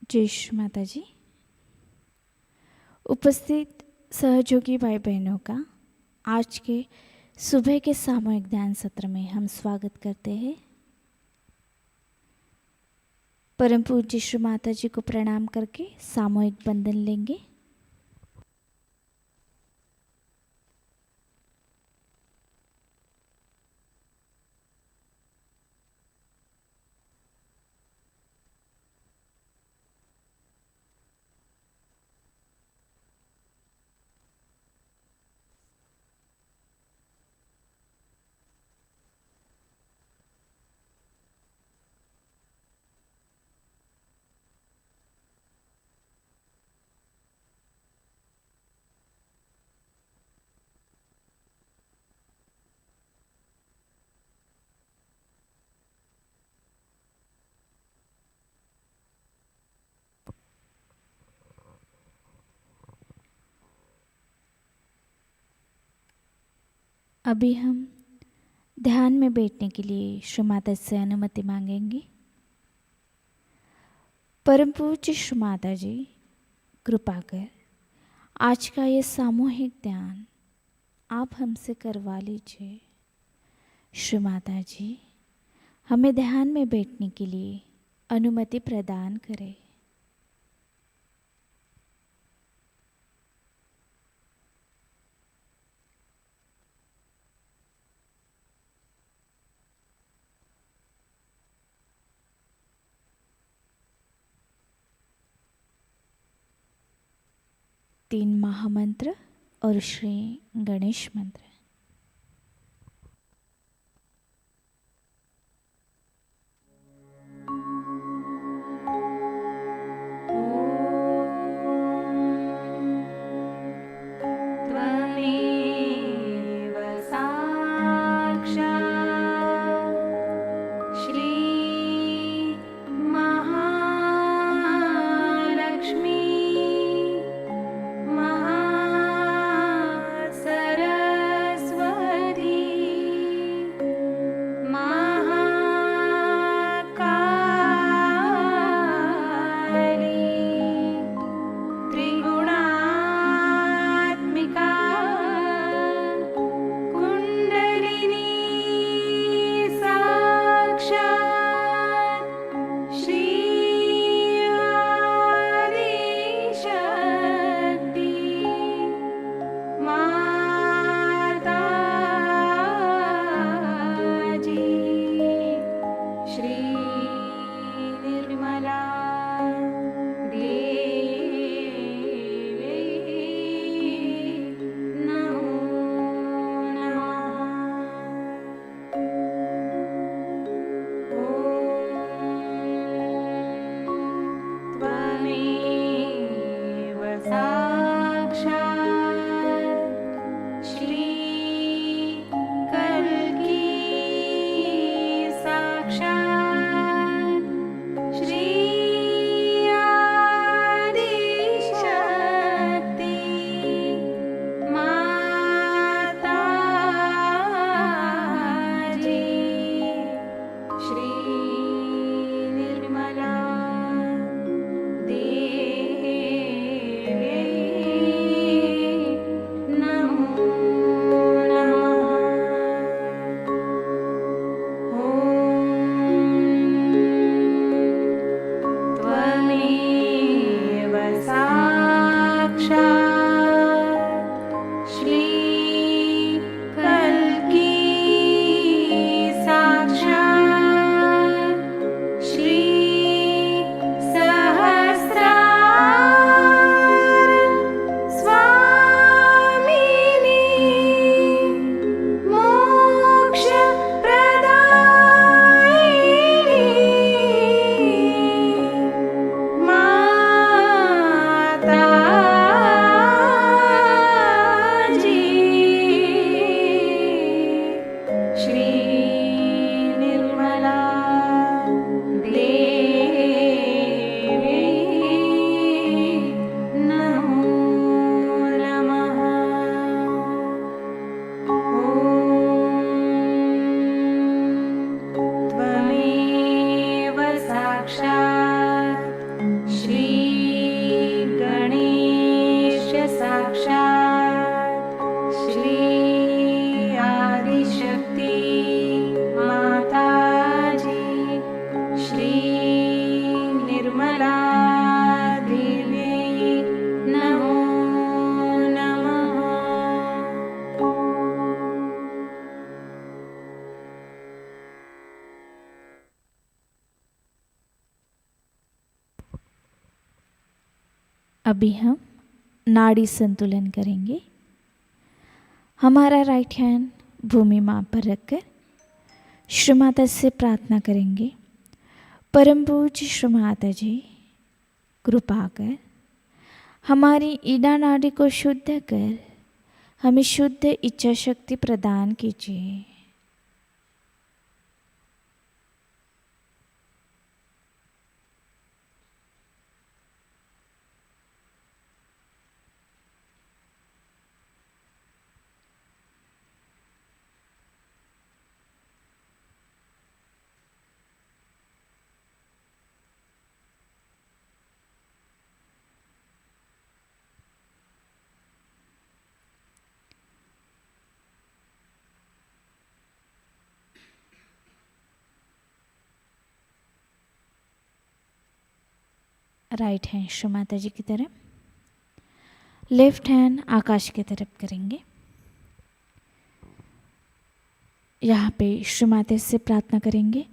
जय श्री माताजी। उपस्थित सहयोगी भाई बहनों का आज के सुबह के सामूहिक ध्यान सत्र में हम स्वागत करते हैं। परम पूज्य श्री माताजी को प्रणाम करके सामूहिक वंदन लेंगे। अभी हम ध्यान में बैठने के लिए श्री माता से अनुमति मांगेंगे। परम पूज्य श्री माता जी कृपा कर आज का ये सामूहिक ध्यान आप हमसे करवा लीजिए। श्री माता जी हमें ध्यान में बैठने के लिए अनुमति प्रदान करें। तीन महामंत्र और श्री गणेश मंत्र। अभी हम नाड़ी संतुलन करेंगे। हमारा राइट हैंड भूमि माँ पर रखकर श्री माता से प्रार्थना करेंगे। परम पूज्य श्री माता जी, कृपा कर हमारी ईड़ा नाड़ी को शुद्ध कर हमें शुद्ध इच्छा शक्ति प्रदान कीजिए। राइट हैंड श्री माता जी की तरफ, लेफ्ट हैंड आकाश की तरफ करेंगे। यहाँ पे श्री माता से प्रार्थना करेंगे।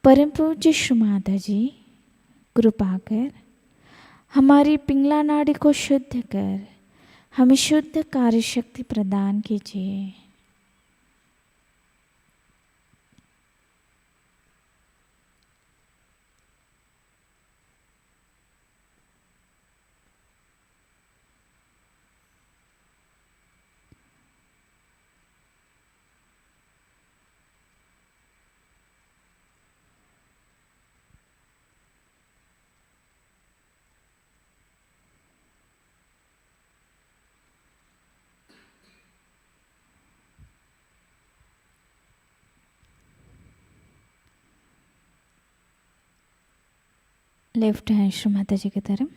परम पूज्य श्री माता जी, कृपा कर हमारी पिंगला नाड़ी को शुद्ध कर हमें शुद्ध कार्य शक्ति प्रदान कीजिए। लेफ्ट हैंड श्री माता जी की तरफ,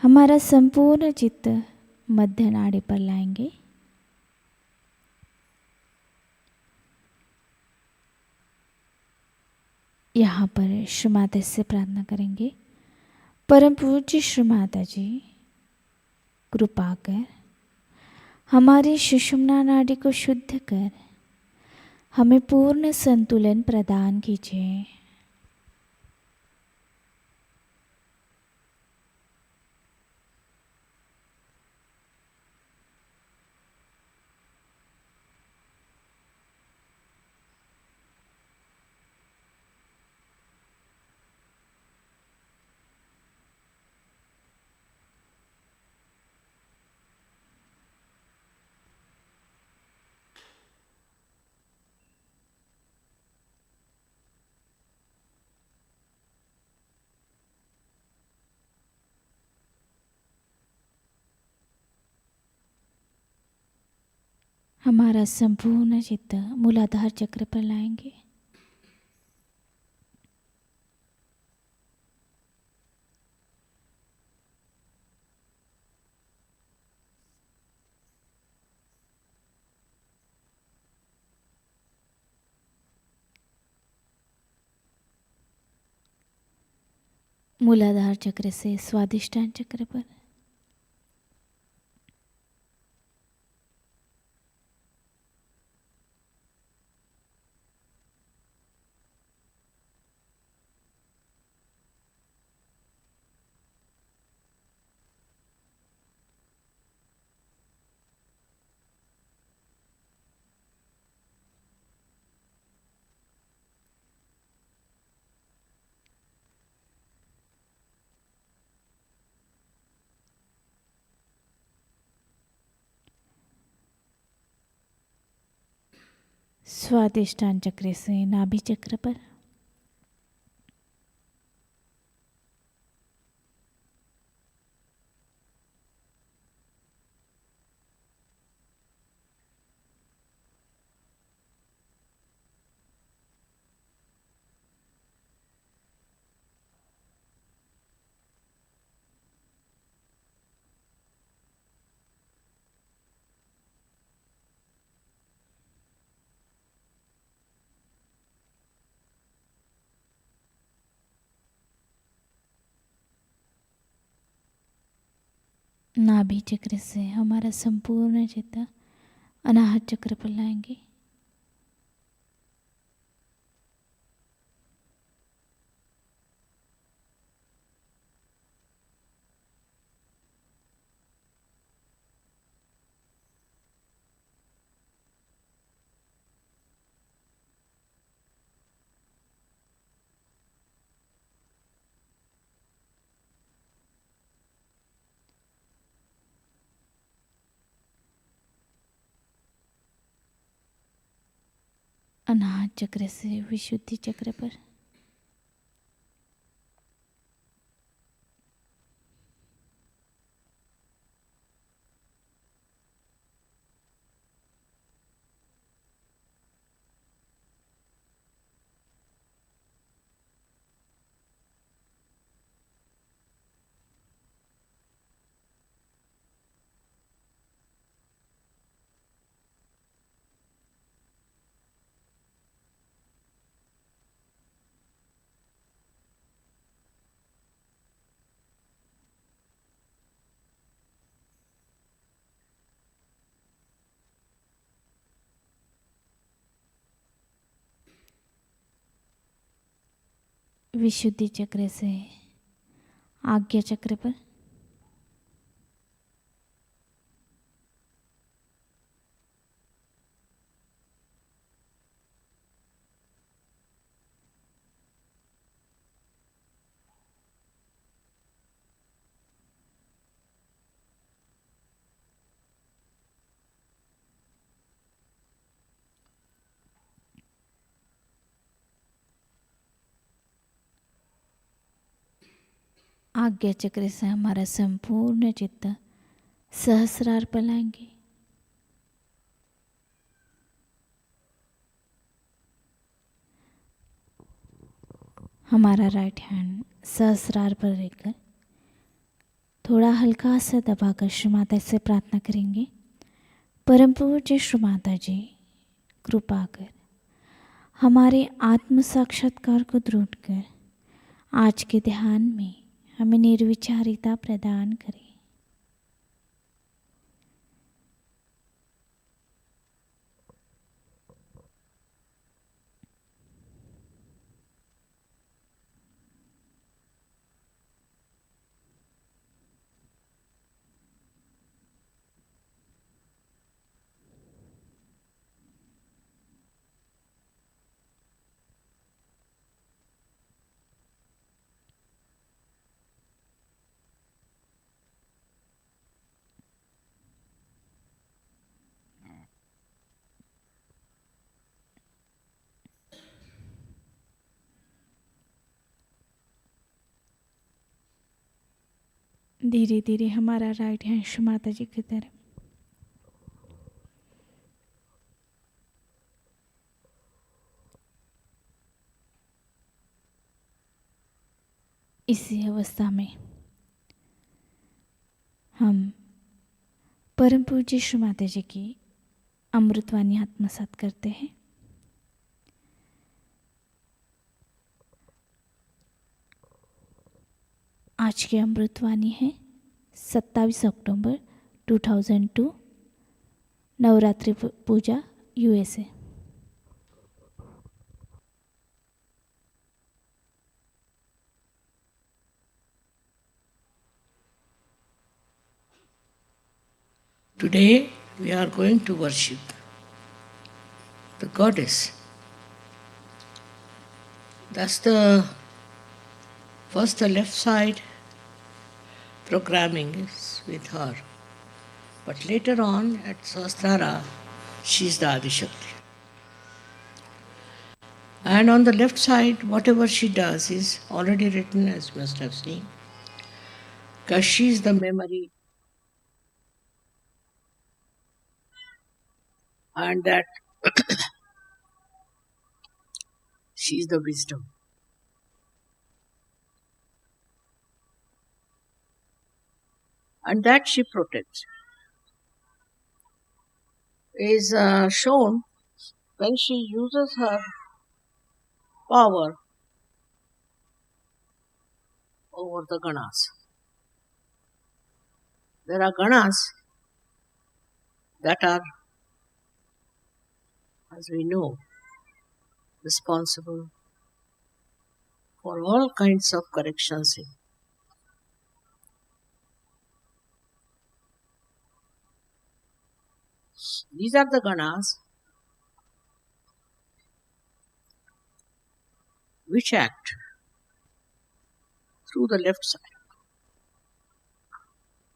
हमारा संपूर्ण चित्त मध्य नाड़ी पर लाएंगे। यहाँ पर श्री माता से प्रार्थना करेंगे। परम पूज्य श्री माता जी, कृपा कर हमारी सुषुम्ना नाड़ी को शुद्ध कर हमें पूर्ण संतुलन प्रदान कीजिए। हमारा संपूर्ण चित्त मूलाधार चक्र पर लाएंगे। मूलाधार चक्र से स्वादिष्टान चक्र पर, स्वादिष्टान चक्र से नाभि चक्र पर, नाभि चक्र से हमारा संपूर्ण चित्त अनाहत चक्र पर लाएंगे। अनाहत चक्र से विशुद्धि चक्र पर। विशुद्धि चक्र से आज्ञा चक्र पर। आज्ञा चक्र से हमारा संपूर्ण चित्त सहस्रार पर लाएंगे। हमारा राइट हैंड सहस्रार पर लेकर थोड़ा हल्का सा दबाकर श्री माता से प्रार्थना करेंगे। परम पूज्य श्री माता जी, कृपा कर हमारे आत्म साक्षात्कार को दृढ़ कर आज के ध्यान में हमें निर्विचारिता प्रदान करें। धीरे धीरे हमारा राइट हैंड श्री माता जी की तरफ। इसी अवस्था में हम परम पूज्य श्री माता जी की अमृतवाणी आत्मसात करते हैं। आज की अमृतवाणी है 27 अक्टूबर 2002, नवरात्रि पूजा, USA। Today we are going to worship the goddess. That's the left side programming is with her. But later on at Sahasrara, she is the Adishakti. And on the left side, whatever she does is already written, as you must have seen, because she is the memory and that she is the wisdom. And that she protects is shown when she uses her power over the Ganas. There are Ganas that are, as we know, responsible for all kinds of corrections. These are the Ganas which act through the left side.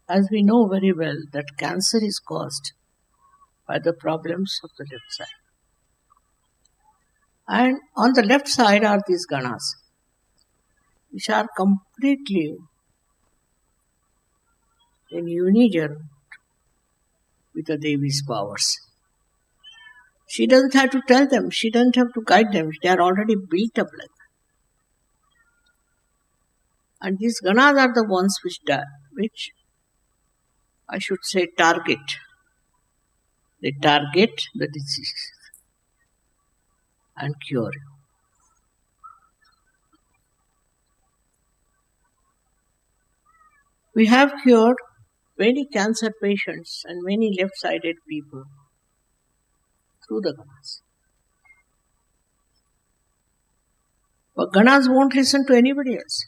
As we know very well that cancer is caused by the problems of the left side. And on the left side are these ganas, which are completely in union with the Devi's powers. She doesn't have to tell them, she doesn't have to guide them, they are already built up like that. And these ganas are the ones which I should say target. They target the disease and cure you. We have cured many cancer patients and many left-sided people through the ganas. But ganas won't listen to anybody else.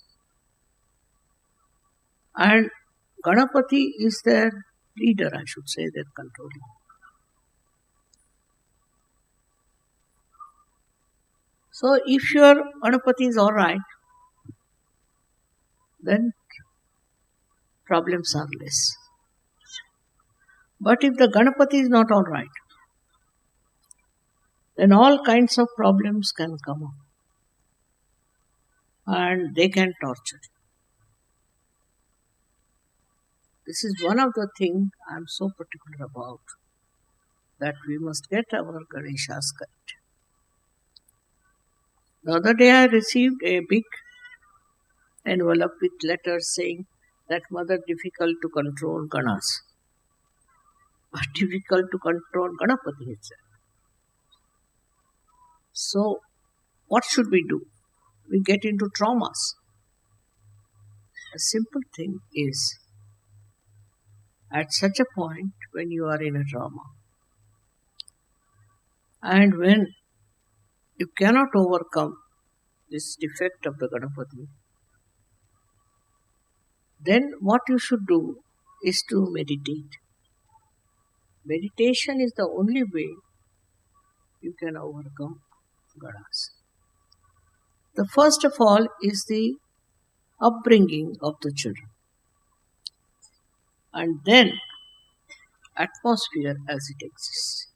And Ganapati is their leader, I should say, their controlling. So if your Ganapati is alright, then problems are less. But if the Ganapati is not alright, then all kinds of problems can come up. And they can torture you. This is one of the things I am so particular about, that we must get our Ganeshas correct. The other day I received a big envelope with letters saying that mother difficult to control ganas, but difficult to control Ganapati itself. So what should we do? We get into traumas. A simple thing is, at such a point when you are in a trauma, and when you cannot overcome this defect of the Ganapati, then what you should do is to meditate. Meditation is the only way you can overcome ganas. The first of all is the upbringing of the children, and then atmosphere as it exists.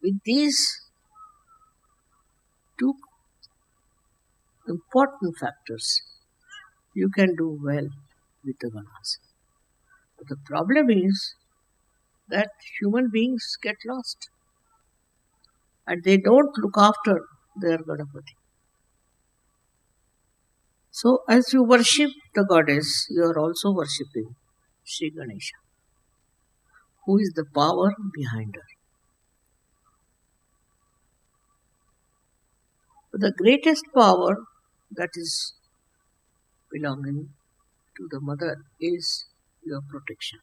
With these two important factors, you can do well with the ganas. But the problem is that human beings get lost and they don't look after their Ganapati. So as you worship the goddess, you are also worshipping Shri Ganesha, who is the power behind her. But the greatest power that is belonging to the mother is your protection.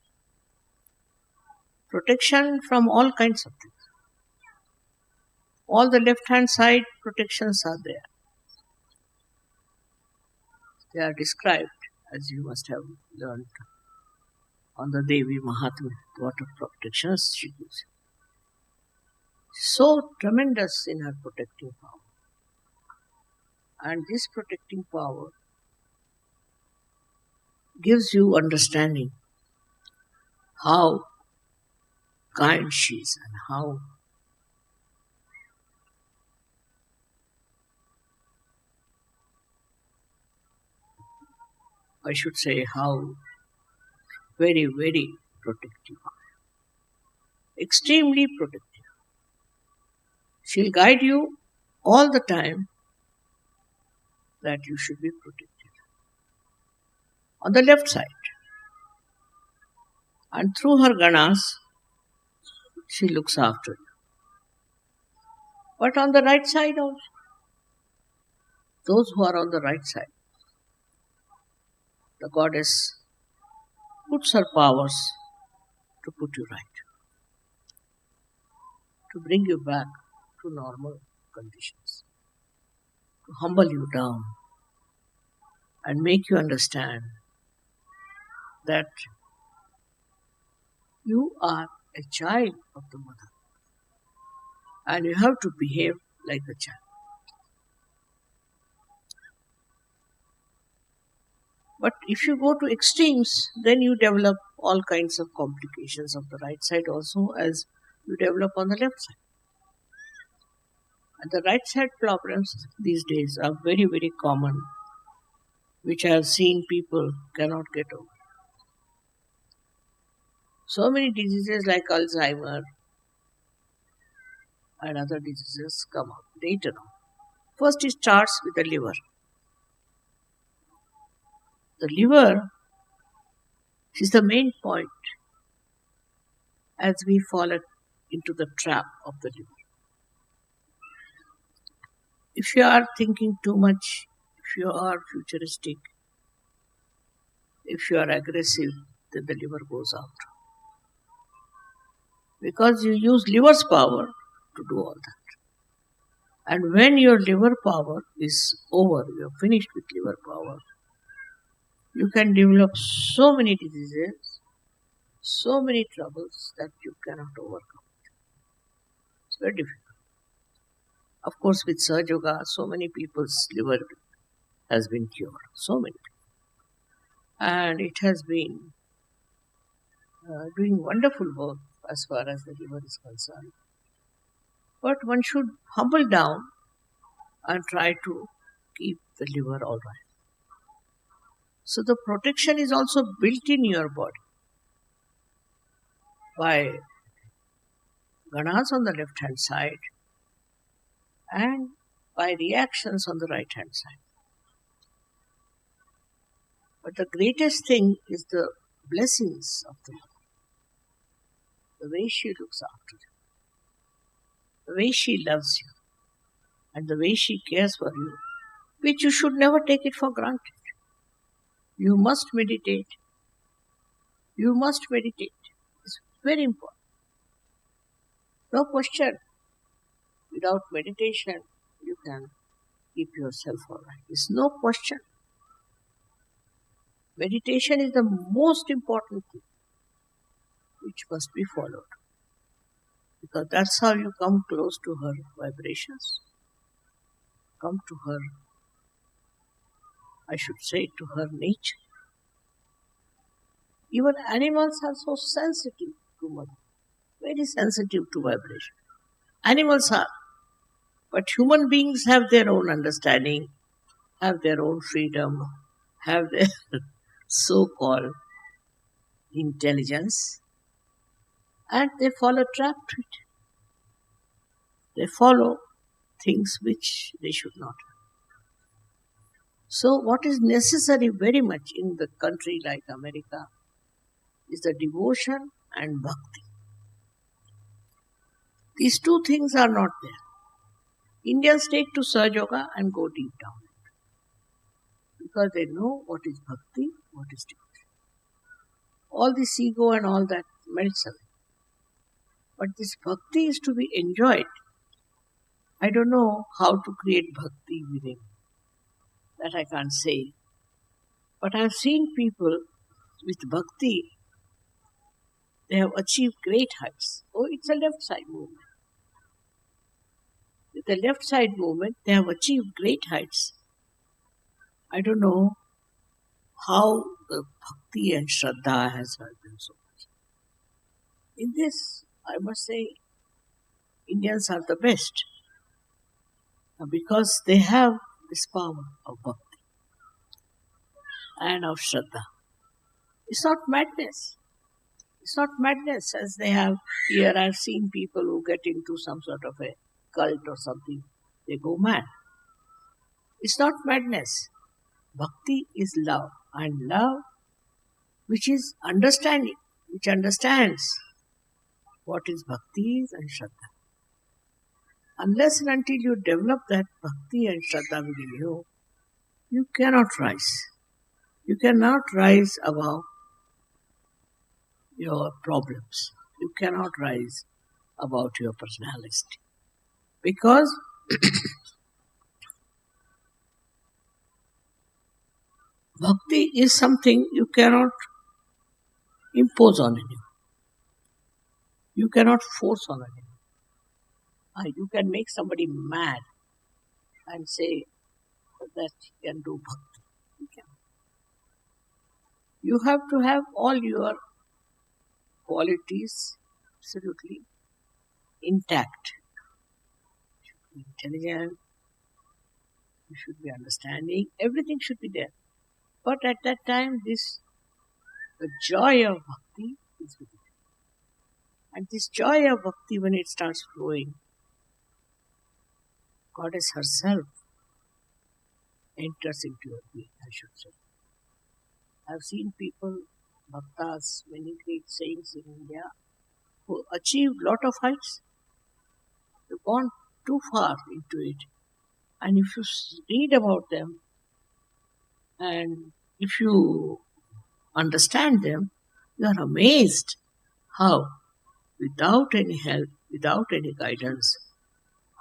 Protection from all kinds of things. All the left-hand side protections are there. They are described, as you must have learned, on the Devi Mahatma, what protections she gives. So tremendous in her protecting power. And this protecting power gives you understanding how kind she is and how I should say how very, very protective. Extremely protective. She'll guide you all the time that you should be protected. On the left side. And through her ganas, she looks after you. But on the right side also. Those who are on the right side, the goddess puts her powers to put you right, to bring you back to normal conditions, to humble you down and make you understand that you are a child of the mother and you have to behave like a child. But if you go to extremes, then you develop all kinds of complications of the right side also as you develop on the left side. And the right side problems these days are very, very common, which I have seen people cannot get over. So many diseases like Alzheimer and other diseases come up later on. First, it starts with the liver. The liver is the main point as we fall into the trap of the liver. If you are thinking too much, if you are futuristic, if you are aggressive, then the liver goes out. Because you use liver's power to do all that. And when your liver power is over, you are finished with liver power, you can develop so many diseases, so many troubles that you cannot overcome. It's very difficult. Of course, with Sahajayoga, so many people's liver has been cured. So many people. And it has been doing wonderful work as far as the liver is concerned. But one should humble down and try to keep the liver all right. So the protection is also built in your body by ganas on the left hand side and by reactions on the right hand side. But the greatest thing is the blessings of the mother. The way she looks after you, the way she loves you, and the way she cares for you, which you should never take it for granted. You must meditate. You must meditate. It's very important. No question. Without meditation, you can keep yourself all right. It's no question. Meditation is the most important thing which must be followed. Because that's how you come close to her vibrations. Come to her, I should say, to her nature. Even animals are so sensitive to mother. Very sensitive to vibration. Animals are. But human beings have their own understanding, have their own freedom, have their so-called intelligence, and they fall a trap to it. They follow things which they should not. So what is necessary very much in the country like America is the devotion and bhakti. These two things are not there. Indians take to Sahajayoga and go deep down. Because they know what is bhakti, what is devotion. All this ego and all that melts away. But this bhakti is to be enjoyed. I don't know how to create bhakti within. That I can't say. But I have seen people with bhakti, they have achieved great heights. Oh, it's a left side movement. With the left side movement, they have achieved great heights. I don't know how the bhakti and shraddha has helped them so much. In this, I must say, Indians are the best because they have this power of bhakti and of shraddha. It's not madness. It's not madness as they have here. I've seen people who get into some sort of a cult or something. They go mad. It's not madness. Bhakti is love. And love, which is understanding, which understands what is bhakti and shraddha. Unless and until you develop that bhakti and shraddha within you, you cannot rise. You cannot rise above your problems. You cannot rise above your personality. Because bhakti is something you cannot impose on anyone. You cannot force on anyone. You can make somebody mad and say that he can do bhakti. You cannot. You have to have all your qualities absolutely intact. be intelligent, you should be understanding, everything should be there. But at that time, the joy of bhakti is within. And this joy of bhakti, when it starts flowing, Goddess herself enters into your being, I should say. I've seen people, bhaktas, many great saints in India, who achieved lot of heights. They've gone too far into it. And if you read about them, and if you understand them, you are amazed how, without any help, without any guidance,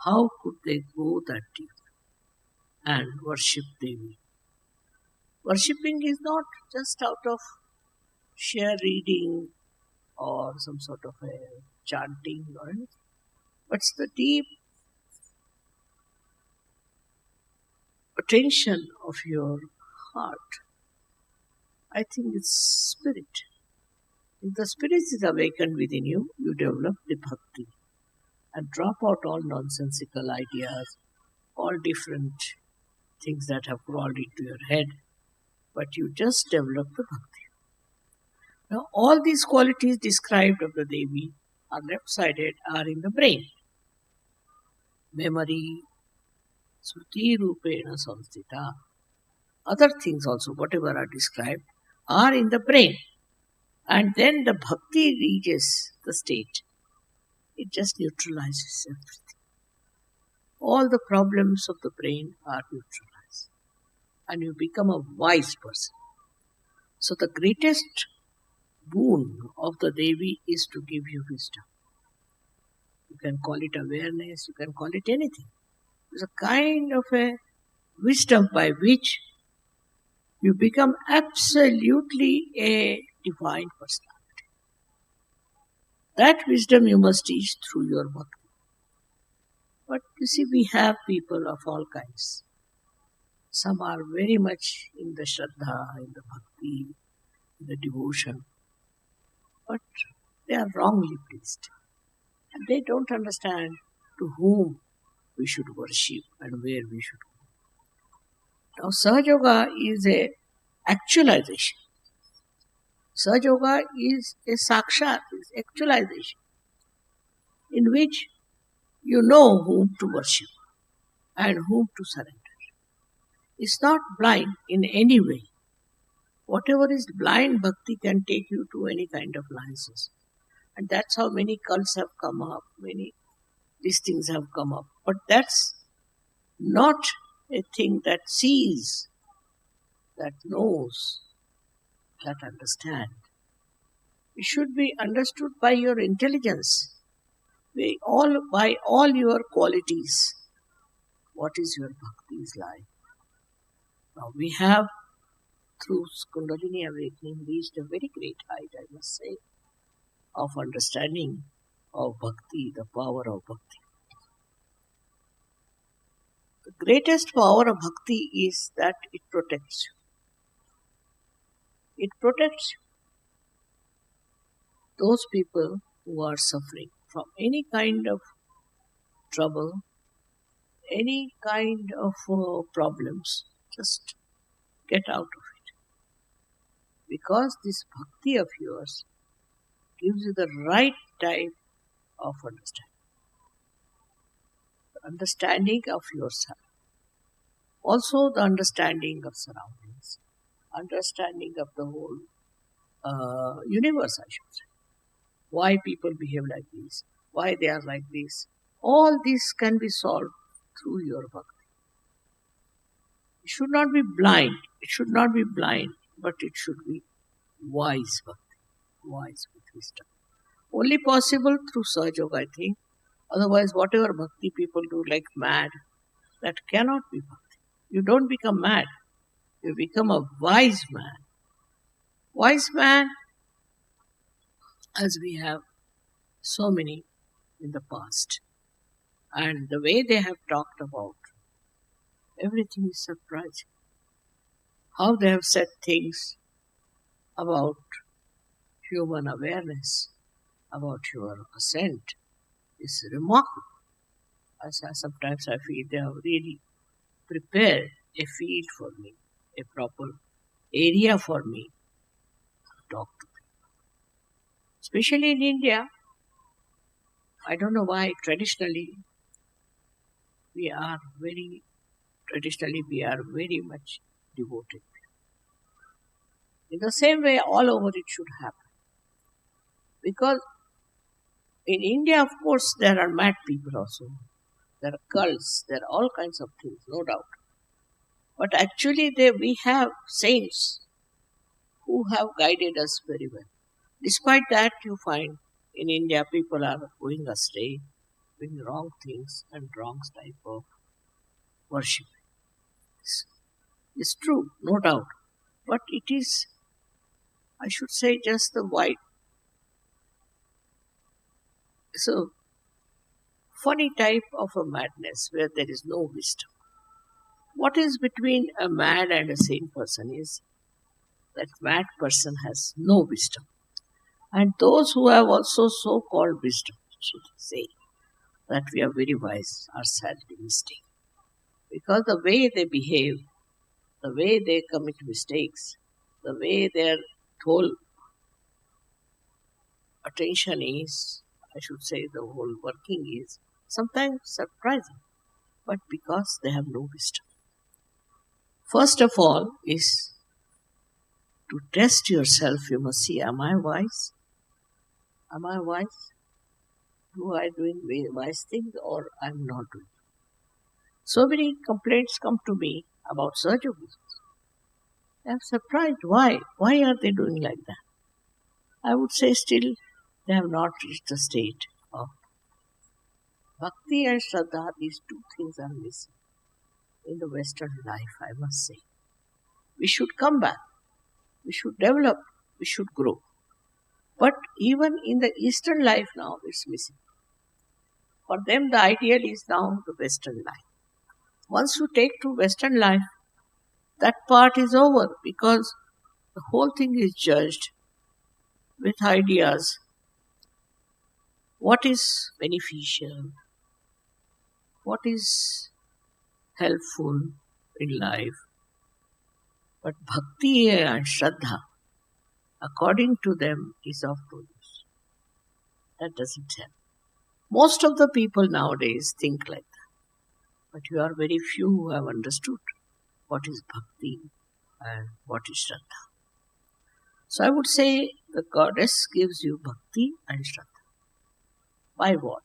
how could they go that deep and worship Devi? Worshipping is not just out of sheer reading or some sort of a chanting or anything, but it's the deep attention of your heart. I think it's spirit. If the spirit is awakened within you, you develop the bhakti and drop out all nonsensical ideas, all different things that have crawled into your head, but you just develop the bhakti. Now, all these qualities described of the Devi are left-sided, are in the brain. Memory, Sruti Rupena Samstita, other things also, whatever are described, are in the brain. And then the bhakti reaches the state. It just neutralizes everything. All the problems of the brain are neutralized. And you become a wise person. So the greatest boon of the Devi is to give you wisdom. You can call it awareness, you can call it anything. It's a kind of a wisdom by which you become absolutely a divine personality. That wisdom you must teach through your bhakti. But you see, we have people of all kinds. Some are very much in the Shraddha, in the bhakti, in the devotion. But they are wrongly placed. And they don't understand to whom we should worship and where we should go. Now, Sahajayoga is a actualization. Sahajayoga is a sakshat, is actualization, in which you know whom to worship and whom to surrender. It's not blind in any way. Whatever is blind bhakti can take you to any kind of license. And that's how many cults have come up, many these things have come up. But that's not a thing that sees, that knows, that understands. It should be understood by your intelligence, by all your qualities. What is your bhakti's life? Now we have, through Kundalini awakening, reached a very great height, I must say, of understanding of bhakti, the power of bhakti. The greatest power of bhakti is that it protects you. It protects you. Those people who are suffering from any kind of trouble, any kind of problems, just get out of it. Because this bhakti of yours gives you the right type of understanding. The understanding of yourself. Also the understanding of surroundings. Understanding of the whole universe, I should say. Why people behave like this. Why they are like this. All this can be solved through your bhakti. It should not be blind. It should not be blind, but it should be wise bhakti. Wise with wisdom. Only possible through Sahajayoga, I think. Otherwise, whatever bhakti people do like mad, that cannot be bhakti. You don't become mad. You become a wise man. Wise man, as we have so many in the past. And the way they have talked about, everything is surprising. How they have said things about human awareness, about your ascent, is remarkable. Sometimes I feel they have really prepared a field for me, a proper area for me to talk to. Especially in India, I don't know why we are we are very much devoted. In the same way, all over it should happen. Because in India, of course, there are mad people also. There are cults, there are all kinds of things, no doubt. But actually, we have saints who have guided us very well. Despite that, you find in India people are going astray, doing wrong things and wrong type of worship. It's true, no doubt. But it is, I should say, just the white. It's a funny type of a madness where there is no wisdom. What is between a mad and a sane person is that mad person has no wisdom. And those who have also so-called wisdom, should say, that we are very wise, are sadly mistaken. Because the way they behave, the way they commit mistakes, the way their whole attention is, I should say the whole working is, sometimes surprising, but because they have no wisdom. First of all is to test yourself. You must see, am I wise? Am I wise? Do I doing wise things or I'm not doing? So many complaints come to me about Sahajayoga. I'm surprised. Why? Why are they doing like that? I would say still they have not reached the state of bhakti and shraddha. These two things are missing in the Western life, I must say. We should come back. We should develop. We should grow. But even in the Eastern life now, it's missing. For them, the ideal is now the Western life. Once you take to Western life, that part is over because the whole thing is judged with ideas. What is beneficial? What is helpful in life? But bhakti and shraddha, according to them, is of no use. That doesn't help. Most of the people nowadays think like that. But you are very few who have understood what is bhakti and what is shraddha. So I would say the goddess gives you bhakti and shraddha. By what?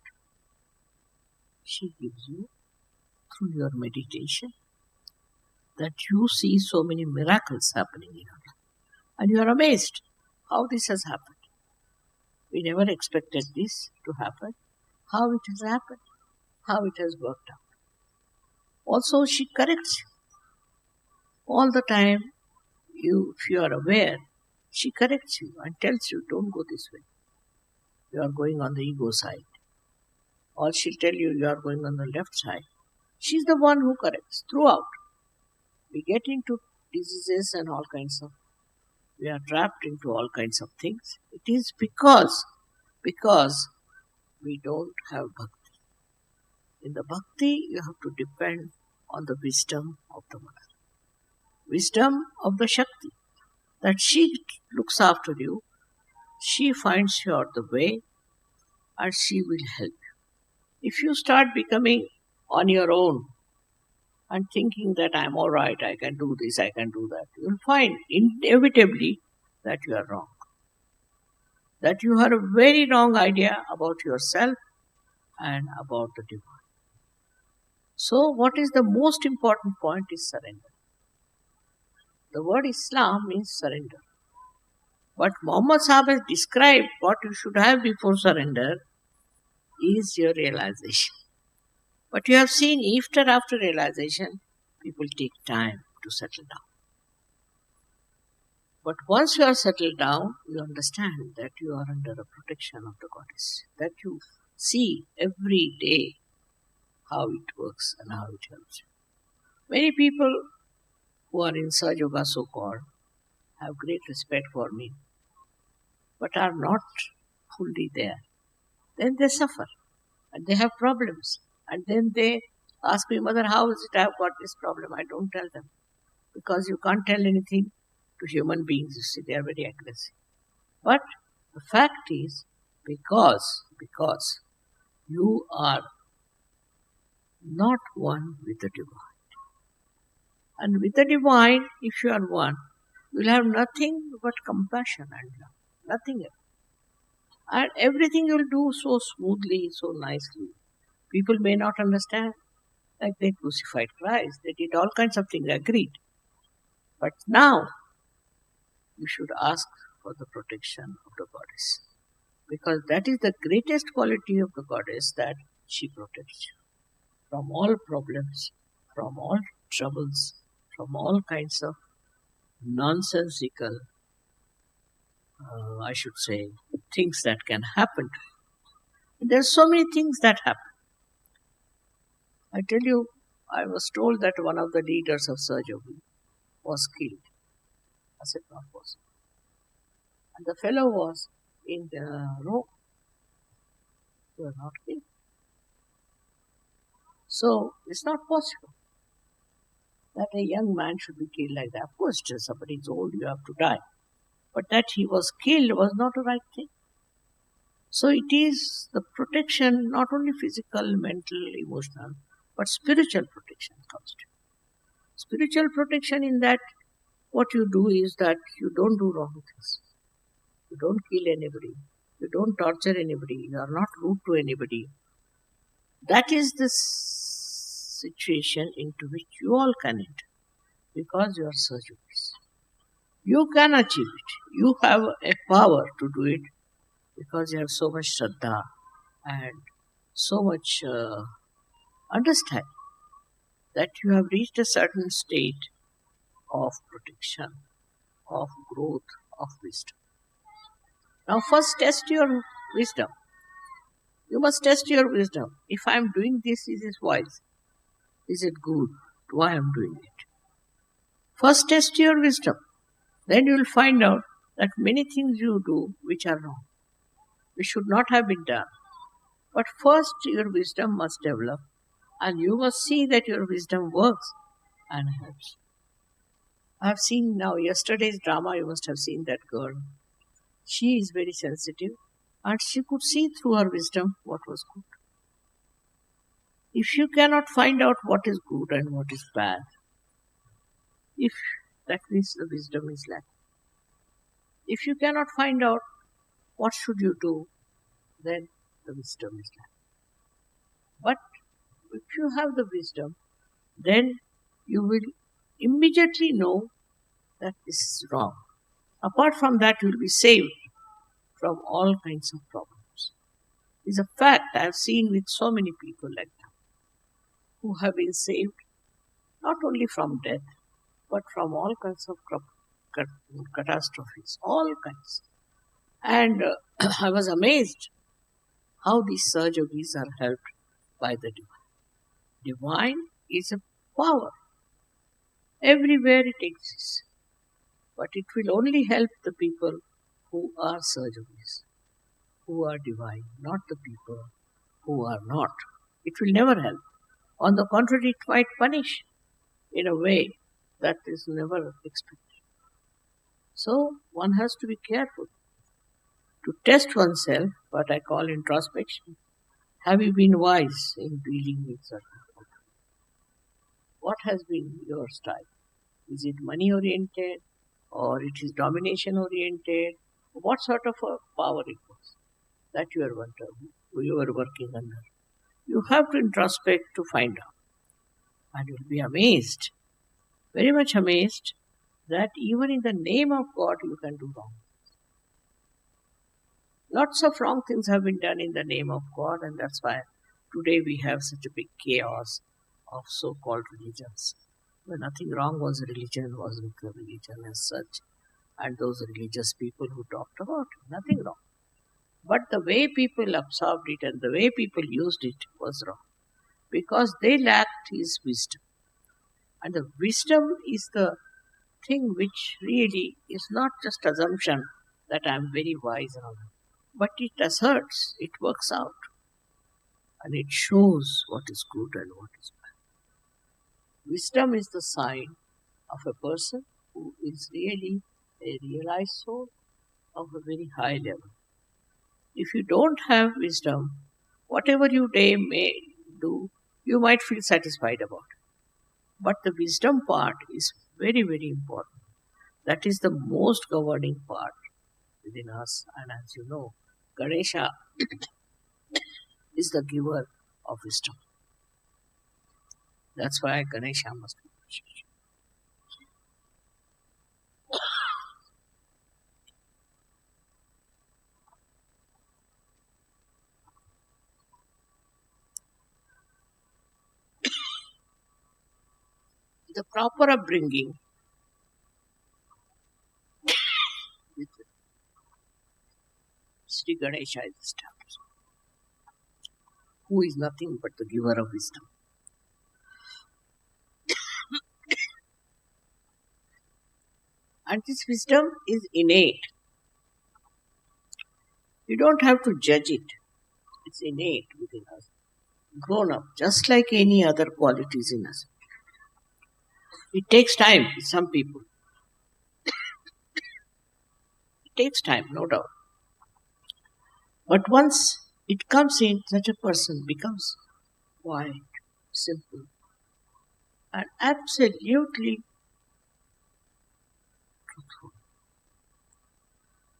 She gives you through your meditation, that you see so many miracles happening in your life. And you are amazed how this has happened. We never expected this to happen. How it has happened. How it has worked out. Also, she corrects you. All the time, if you are aware, she corrects you and tells you, don't go this way. You are going on the ego side. Or she'll tell you, you are going on the left side. She's the one who corrects throughout. We get into diseases and all kinds of, we are trapped into all kinds of things. It is because we don't have bhakti. In the bhakti, you have to depend on the wisdom of the mother. Wisdom of the Shakti. That she looks after you, she finds you out the way, and she will help you. If you start becoming on your own and thinking that I'm all right, I can do this, I can do that, you'll find inevitably that you are wrong. That you have a very wrong idea about yourself and about the divine. So what is the most important point is surrender. The word Islam means surrender. But Muhammad Sahib has described what you should have before surrender is your realization. But you have seen after realization, people take time to settle down. But once you are settled down, you understand that you are under the protection of the goddess. That you see every day how it works and how it helps you. Many people who are in Sahajayoga so-called have great respect for me, but are not fully there. Then they suffer and they have problems And then they ask me, Mother, how is it I have got this problem? I don't tell them. Because you can't tell anything to human beings. You see, they are very aggressive. But the fact is, because you are not one with the divine. And with the divine, if you are one, you will have nothing but compassion and love. Nothing else. And everything you will do so smoothly, so nicely. People may not understand. Like they crucified Christ. They did all kinds of things, agreed. But now, you should ask for the protection of the goddess. Because that is the greatest quality of the goddess, that she protects you from all problems, from all troubles, from all kinds of nonsensical, I should say, things that can happen to you. There are so many things that happen. I tell you, I was told that one of the leaders of Sahajayoga was killed. I said, not possible. And the fellow was in the rope. They were not killed. So it's not possible that a young man should be killed like that. Of course, just somebody is old, you have to die. But that he was killed was not the right thing. So it is the protection, not only physical, mental, emotional, but spiritual protection comes to. Spiritual protection in that what you do is that you don't do wrong things. You don't kill anybody. You don't torture anybody. You are not rude to anybody. That is the situation into which you all can enter, because you are Sahajayogas. You can achieve it. You have a power to do it because you have so much Shraddha and so much understanding that you have reached a certain state of protection, of growth, of wisdom. Now first test your wisdom. You must test your wisdom. If I am doing this, is it wise? Is it good? Why I am doing it? First test your wisdom. Then you will find out that many things you do which are wrong, which should not have been done. But first your wisdom must develop, and you must see that your wisdom works and helps. I have seen now yesterday's drama, you must have seen that girl. She is very sensitive and she could see through her wisdom what was good. If you cannot find out what is good and what is bad, if that means the wisdom is lacking. If you cannot find out what should you do, then the wisdom is lacking. But if you have the wisdom, then you will immediately know that this is wrong. Apart from that, you will be saved from all kinds of problems. It's a fact I have seen with so many people like that, who have been saved not only from death, but from all kinds of catastrophes, all kinds. And I was amazed how these Sahajogis are helped by the divine. Divine is a power. Everywhere it exists. But it will only help the people who are Sahajogis, who are divine, not the people who are not. It will never help. On the contrary, it might punish in a way that is never expected. So one has to be careful to test oneself, what I call introspection. Have you been wise in dealing with certain problems? What has been your style? Is it money oriented or it is domination oriented? What sort of a power it was that you were working under? You have to introspect to find out. And you'll be amazed, very much amazed, that even in the name of God you can do wrong. Lots of wrong things have been done in the name of God, and that's why today we have such a big chaos of so-called religions. Well, nothing wrong was religion, was with the religion as such, and those religious people who talked about it, nothing wrong. But the way people absorbed it and the way people used it was wrong, because they lacked his wisdom. And the wisdom is the thing which really is not just assumption that I am very wise and all that, but it asserts, it works out. and it shows what is good and what is bad. Wisdom is the sign of a person who is really a realized soul of a very high level. If you don't have wisdom, whatever you may do, you might feel satisfied about it. But the wisdom part is very, very important. That is the most governing part within us. And as you know, Ganesha is the giver of wisdom. That's why Ganesha must be worshipped. The proper upbringing with Sri Ganesha is established, who is nothing but the giver of wisdom. And this wisdom is innate. You don't have to judge it. It's innate within us, grown up, just like any other qualities in us. It takes time with some people. It takes time, no doubt. But once it comes in, such a person becomes quiet, simple, and absolutely truthful.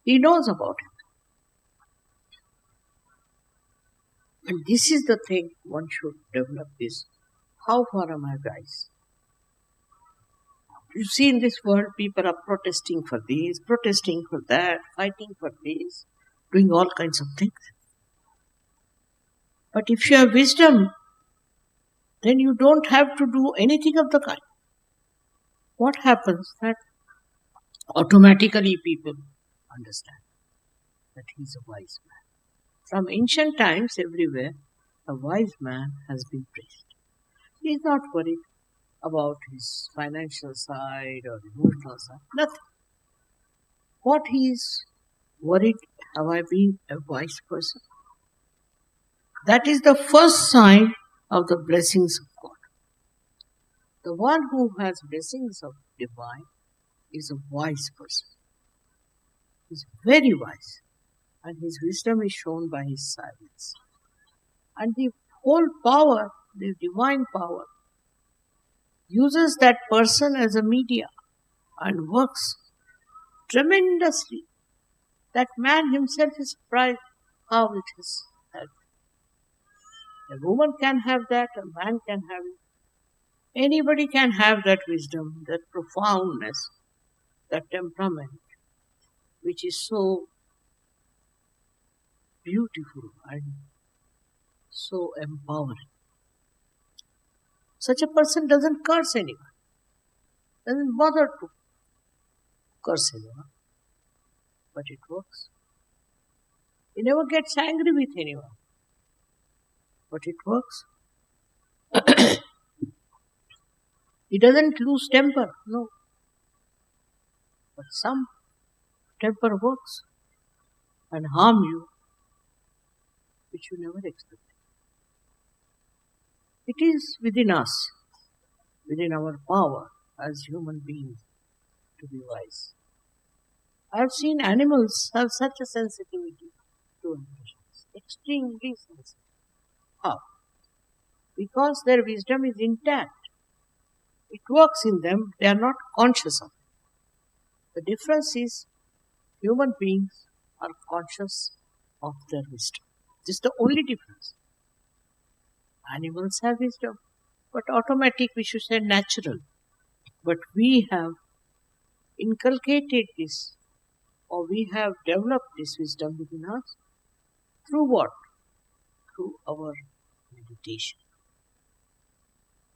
He knows about it. And this is the thing one should develop is, how far am I wise? You see, in this world, people are protesting for this, protesting for that, fighting for this, doing all kinds of things. But if you have wisdom, then you don't have to do anything of the kind. What happens? That automatically people understand that he is a wise man. From ancient times, everywhere, a wise man has been praised. He is not worried about his financial side or emotional side, nothing. What he is worried, have I been a wise person? That is the first sign of the blessings of God. The one who has blessings of divine is a wise person. He is very wise, and his wisdom is shown by his silence. And the whole power, the divine power, uses that person as a media and works tremendously. That man himself is surprised how it has helped. A woman can have that, a man can have it. Anybody can have that wisdom, that profoundness, that temperament, which is so beautiful and so empowering. Such a person doesn't curse anyone, doesn't bother to curse anyone, but it works. He never gets angry with anyone, but it works. He doesn't lose temper, no. But some temper works and harm you, which you never expected. It is within us, within our power as human beings to be wise. I have seen animals have such a sensitivity to emotions, extremely sensitive. How? Because their wisdom is intact. It works in them, they are not conscious of it. The difference is human beings are conscious of their wisdom. This is the only difference. Animals have wisdom, but automatic, we should say natural. But we have inculcated this, or we have developed this wisdom within us through what? Through our meditation,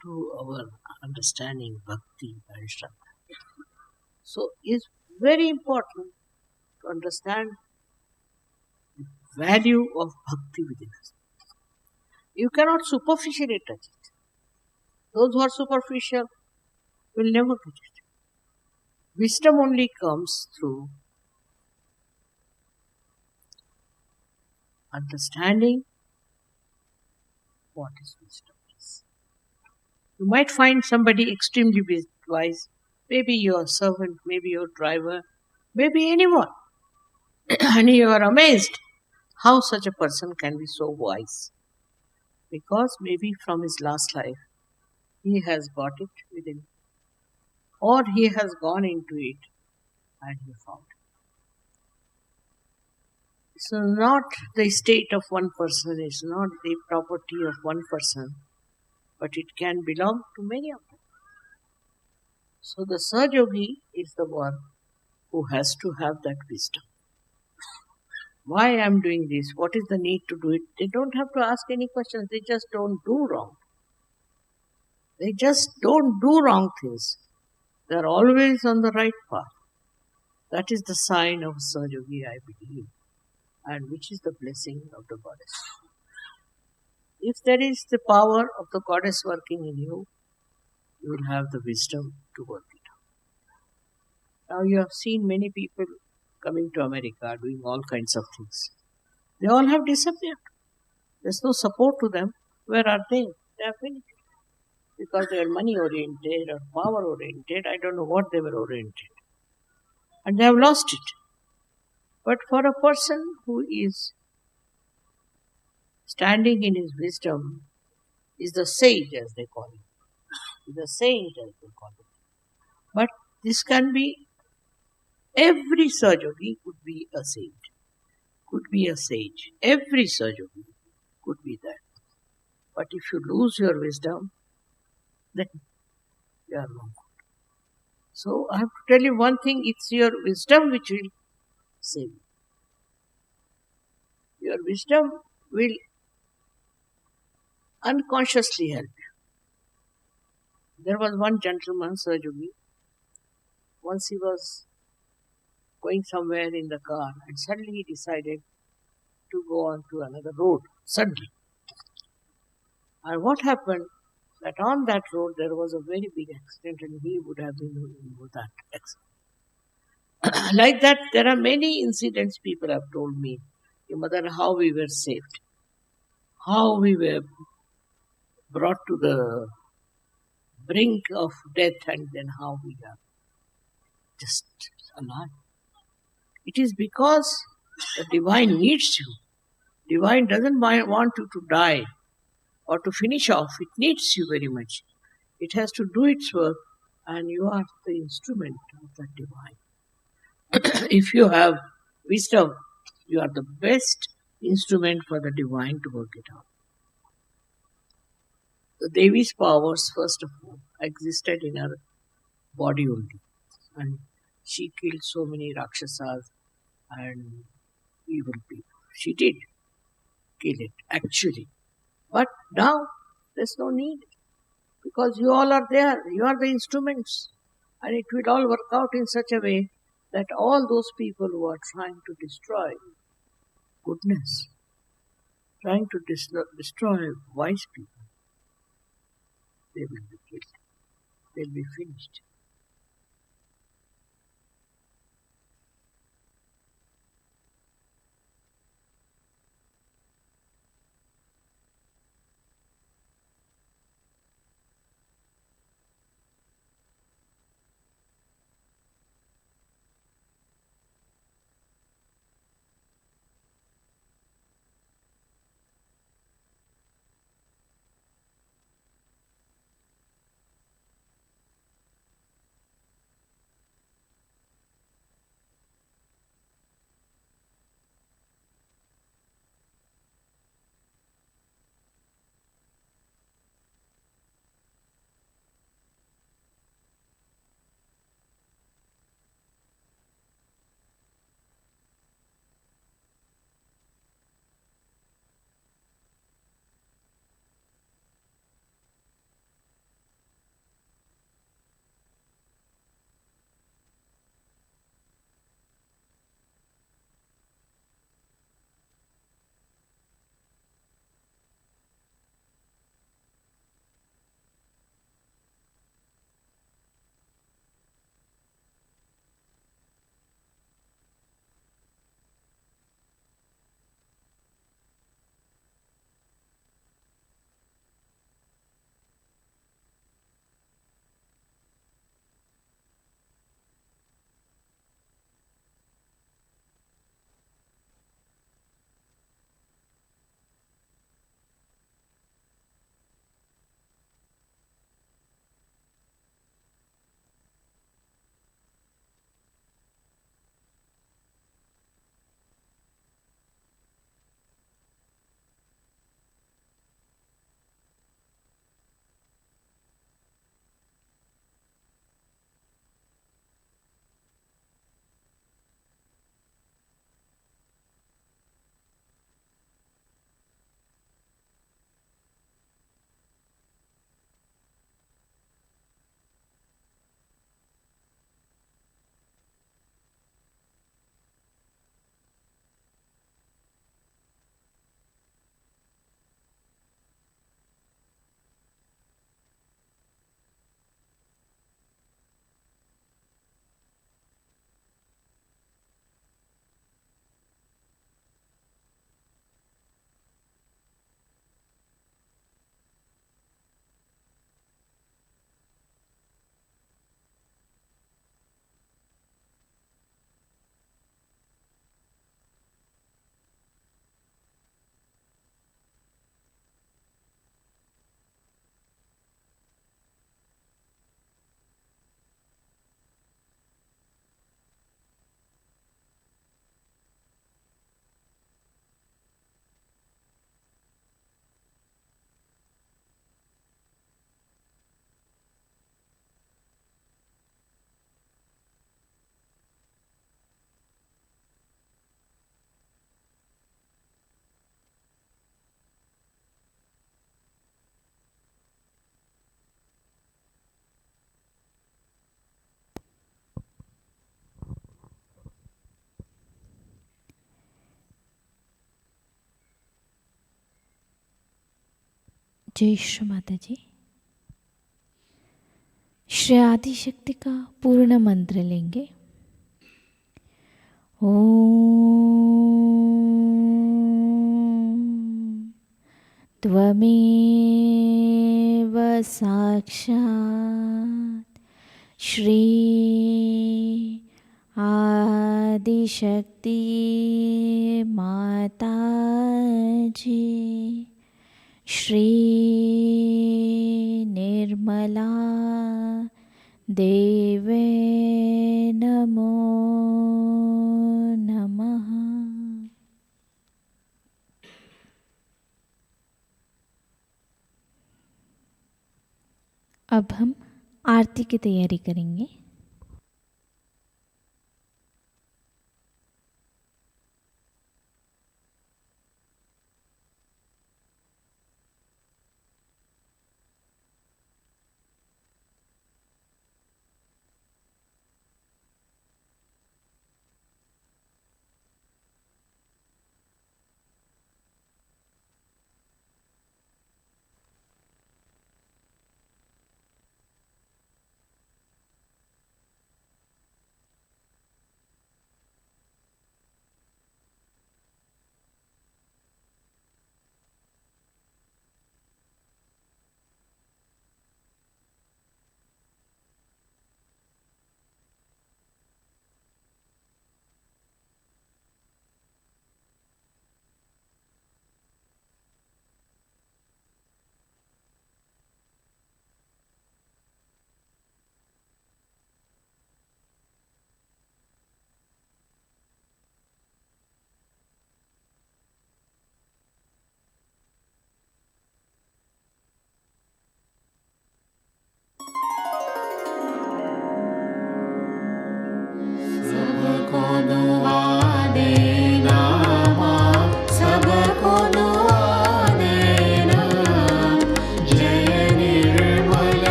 through our understanding bhakti and shraddha. So it's very important to understand the value of bhakti within us. You cannot superficially touch it. Those who are superficial will never get it. Wisdom only comes through understanding what is wisdom is. You might find somebody extremely wise, maybe your servant, maybe your driver, maybe anyone, and you are amazed how such a person can be so wise. Because maybe from his last life he has got it within, or he has gone into it and he found it. So not the state of one person, is not the property of one person, but it can belong to many of them. So the Sahajayogi is the one who has to have that wisdom. Why I am doing this? What is the need to do it? They don't have to ask any questions. They just don't do wrong. They just don't do wrong things. They are always on the right path. That is the sign of Sahajayogi, I believe, and which is the blessing of the goddess. If there is the power of the goddess working in you, you will have the wisdom to work it out. Now you have seen many people coming to America doing all kinds of things. They all have disappeared. There's no support to them. Where are they? They have finished. Because they are money oriented or power oriented. I don't know what they were oriented. And they have lost it. But for a person who is standing in his wisdom, is the sage as they call it. Is the saint as they call it. But this can be, every Sahajayogi could be a saint. Could be a sage. Every Sahajayogi could be that. But if you lose your wisdom, then you are wrong. So I have to tell you one thing, it's your wisdom which will save you. Your wisdom will unconsciously help you. There was one gentleman, Sahajayogi, once he was going somewhere in the car and suddenly he decided to go on to another road, suddenly. And what happened, that on that road there was a very big accident and he would have been in that accident. Like that, there are many incidents people have told me, Mother, how we were saved, how we were brought to the brink of death and then how we are just alive. It is because the divine needs you. Divine doesn't want you to die or to finish off. It needs you very much. It has to do its work and you are the instrument of that divine. If you have wisdom, you are the best instrument for the divine to work it out. The Devi's powers, first of all, existed in her body only. And she killed so many Rakshasas and evil people. She did kill it, actually. But now, there's no need. Because you all are there. You are the instruments. And it will all work out in such a way that all those people who are trying to destroy goodness, trying to destroy wise people, they will be killed. They'll be finished. जय श्री माता जी। श्री आदि शक्ति का पूर्ण मंत्र लेंगे। ओम त्वमेव साक्षात् श्री आदिशक्ति माताजी श्री निर्मला देवे नमो नमः। अब हम आरती की तैयारी करेंगे।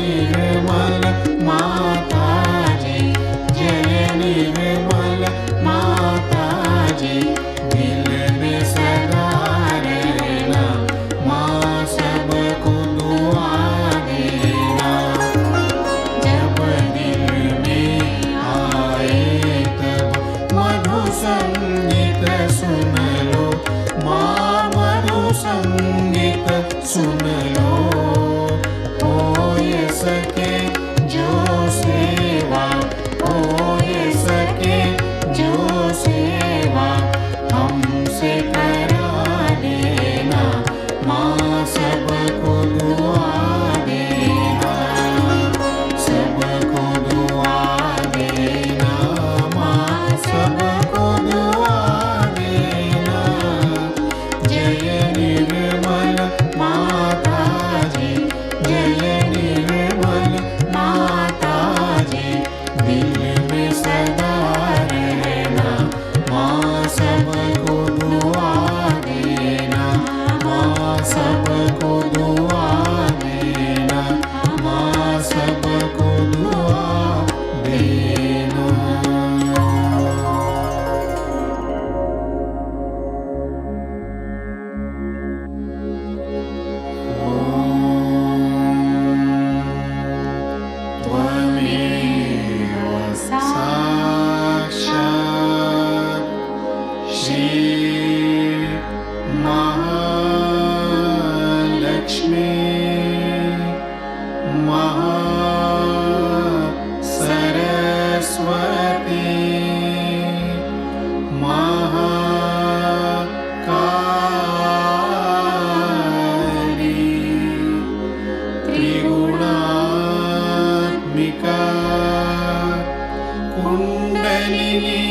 निर्मल माताजी, जय निर्मल माताजी, दिल में सदा रहना, माँ सबको दुआ देना। जब दिल में आए तब मधु संगीत सुन लो, माँ मधु संगीत सुन लो। हो ये सके जो सेवा, हो ये सके जो सेवा, हमसे करा लेना, माँ सबको दुआ देना, सबको दुआ देना, माँ सबको दुआ देना। जय निर्मल माताजी, जय निर्मल माताजी, दिल में सदा रहना, माँ सबको दुआ देना, माँ सबको दुआ देना, माँ सबको दुआ देना। त्वमेव साक्षात् श्री महालक्ष्मी महासरस्वती महाकाली त्रिगुणात्मिका कुण्डलिनी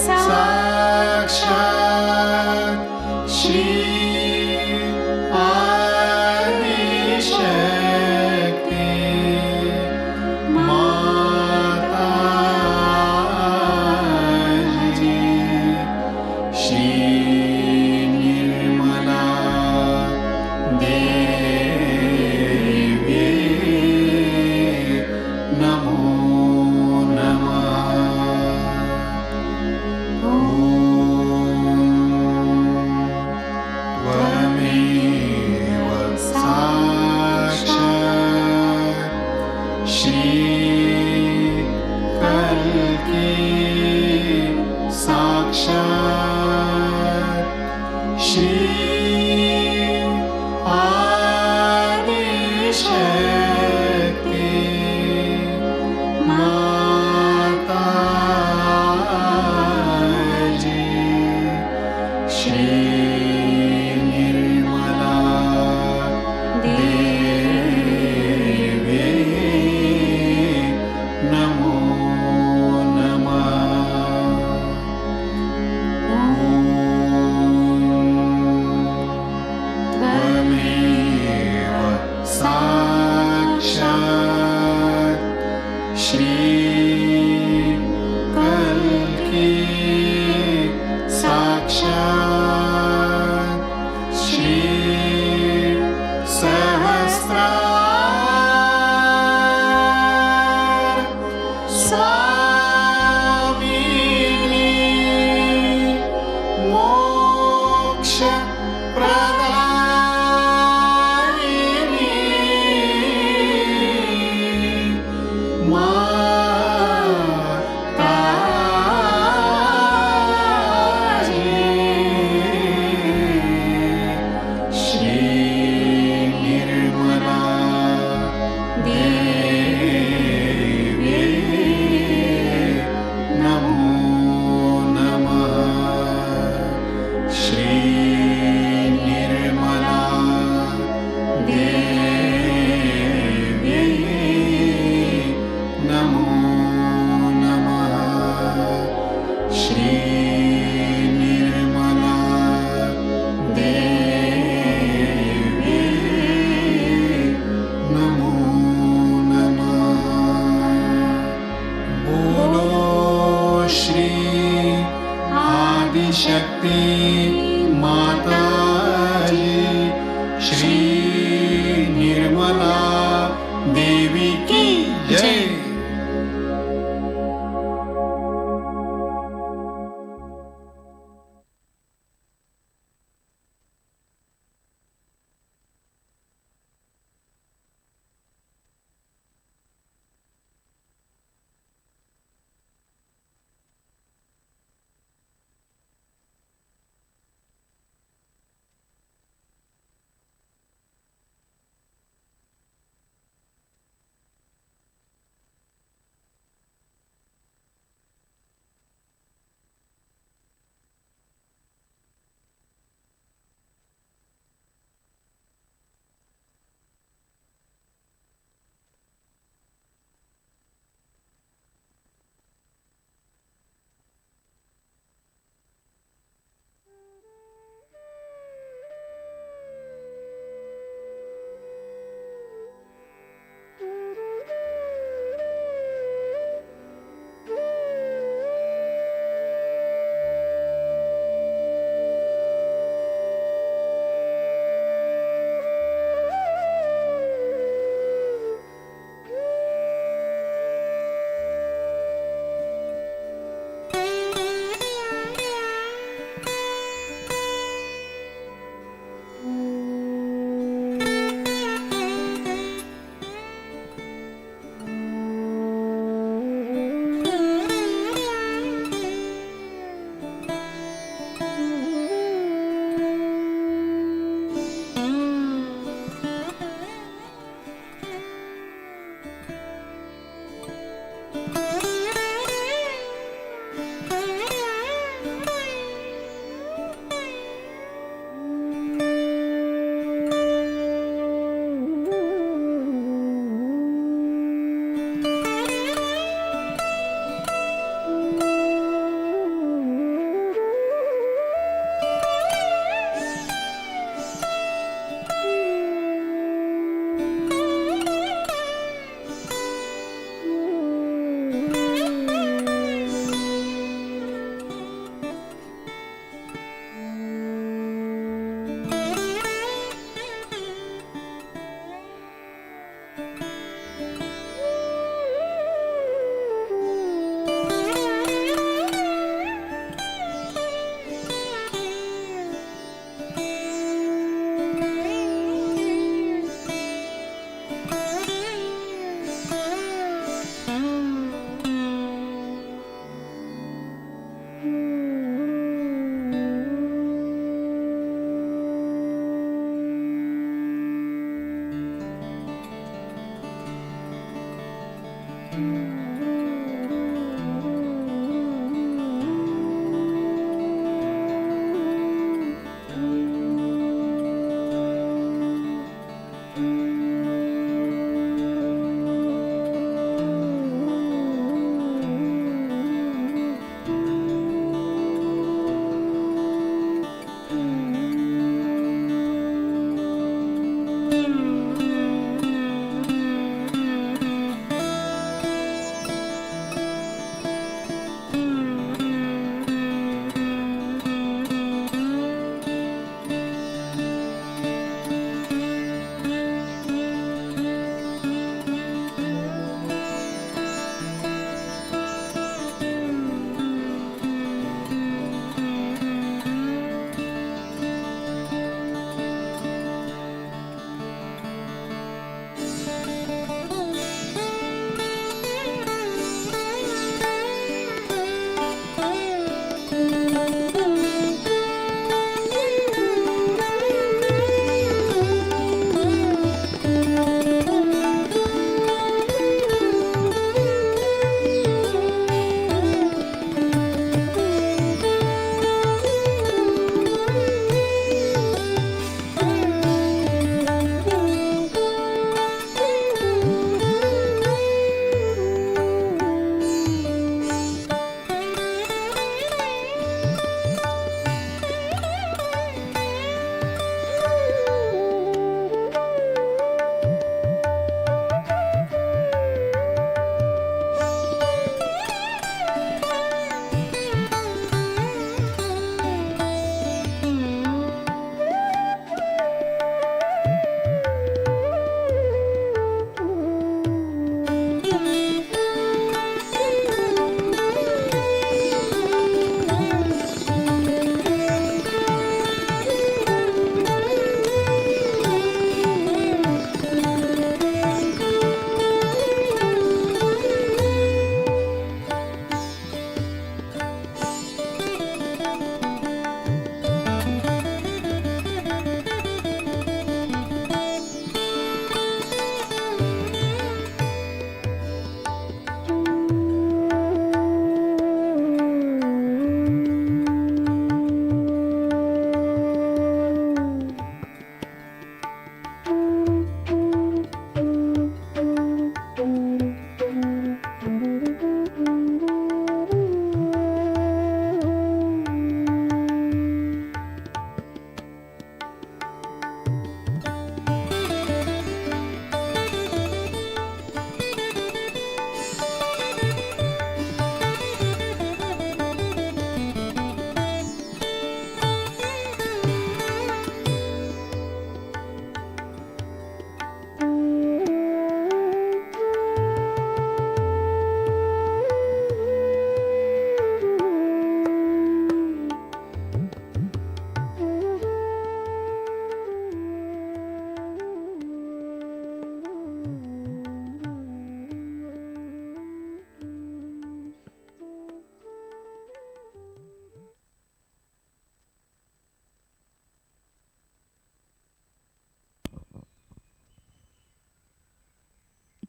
साक्षात् श्री आदिशक्ति माताजी, श्री निर्मला देवी नमो नमः। त्वमेव साक्षात् श्री कल्की साक्षात् श्री आदिशक्ति माताजी, श्री निर्मला देवी Jai.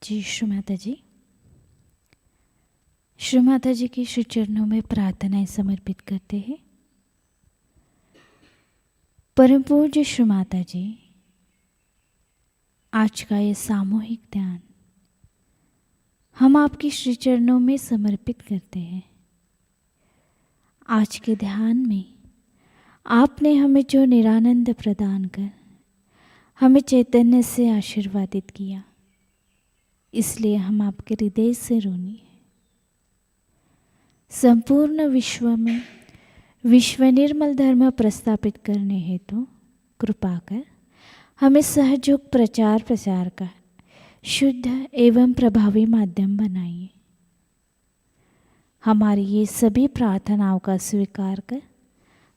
जी श्री माताजी, श्री माताजी की श्री चरणों में प्रार्थनाएं समर्पित करते हैं। परम पूज्य श्री माताजी, आज का ये सामूहिक ध्यान हम आपकी श्री चरणों में समर्पित करते हैं। आज के ध्यान में आपने हमें जो निरानंद प्रदान कर हमें चैतन्य से आशीर्वादित किया, इसलिए हम आपके हृदय से ऋणी हैं। संपूर्ण विश्व में विश्व निर्मल धर्म प्रस्थापित करने हेतु कृपा कर हमें सहयोग प्रचार प्रसार का शुद्ध एवं प्रभावी माध्यम बनाइए। हमारी ये सभी प्रार्थनाओं का स्वीकार कर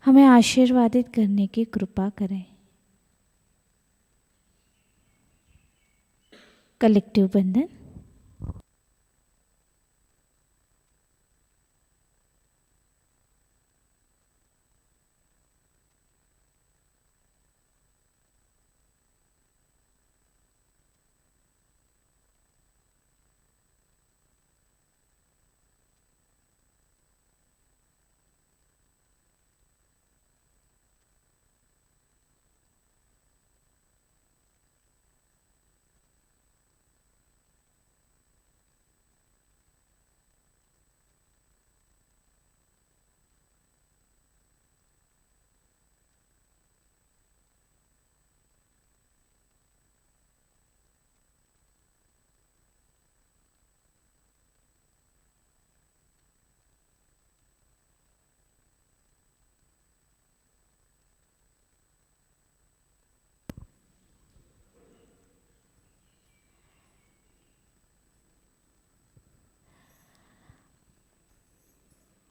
हमें आशीर्वादित करने की कृपा करें। कलेक्टिव बंधन।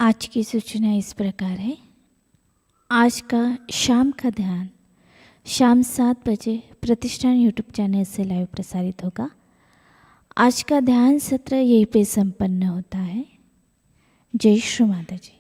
आज की सूचना इस प्रकार है। आज का शाम का ध्यान शाम 7 बजे प्रतिष्ठान यूट्यूब चैनल से लाइव प्रसारित होगा। आज का ध्यान सत्र यहीं पे संपन्न होता है। जय श्री माताजी।